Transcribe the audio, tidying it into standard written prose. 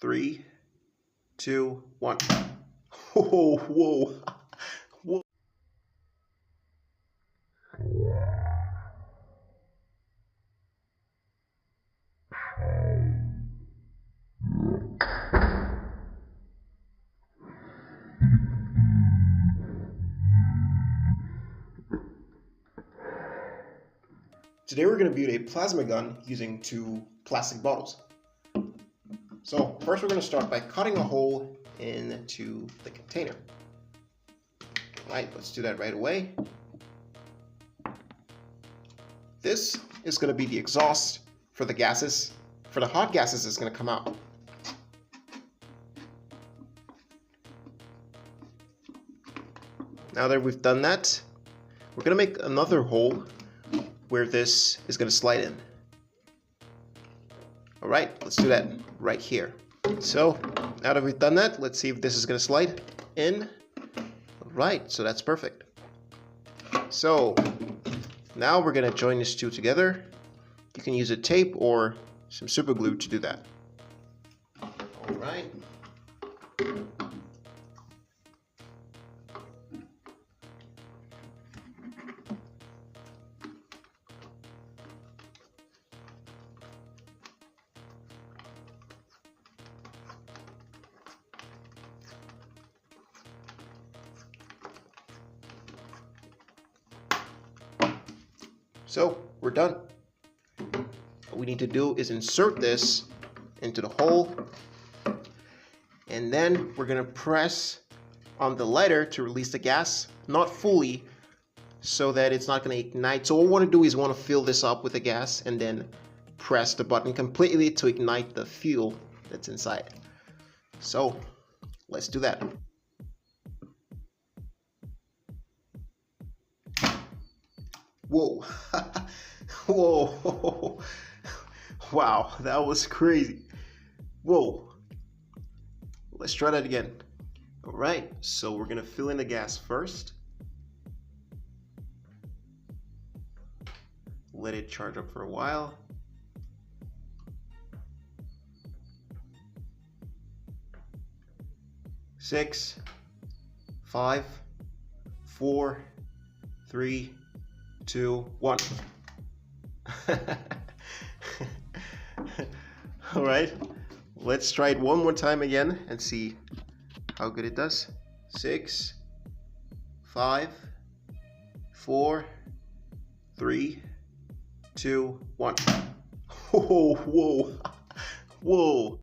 3, 2, 1. Whoa, whoa, whoa. Today we're going to build a plasma gun using 2 plastic bottles. So first we're going to start by cutting a hole into the container. Alright, let's do that right away. This is going to be the exhaust for the gases. For the hot gases, it's going to come out. Now that we've done that, we're going to make another hole where this is going to slide in. Alright, let's do that right here. So now that we've done that, let's see if this is going to slide in. Alright, so that's perfect. So now we're going to join these two together. You can use a tape or some super glue to do that. Alright. So we're done. What we need to do is insert this into the hole, and then we're gonna press on the lighter to release the gas, not fully, so that it's not gonna ignite. So what we want to do is want to fill this up with the gas and then press the button completely to ignite the fuel that's inside. So let's do that. Whoa. Whoa. Wow, that was crazy. Whoa. Let's try that again. All right, so we're gonna fill in the gas first. Let it charge up for a while. Six, 5, 4, 3, 2, 1. All right, let's try it one more time again and see how good it does. 6, 5, 4, 3, 2, 1. Whoa, whoa, whoa.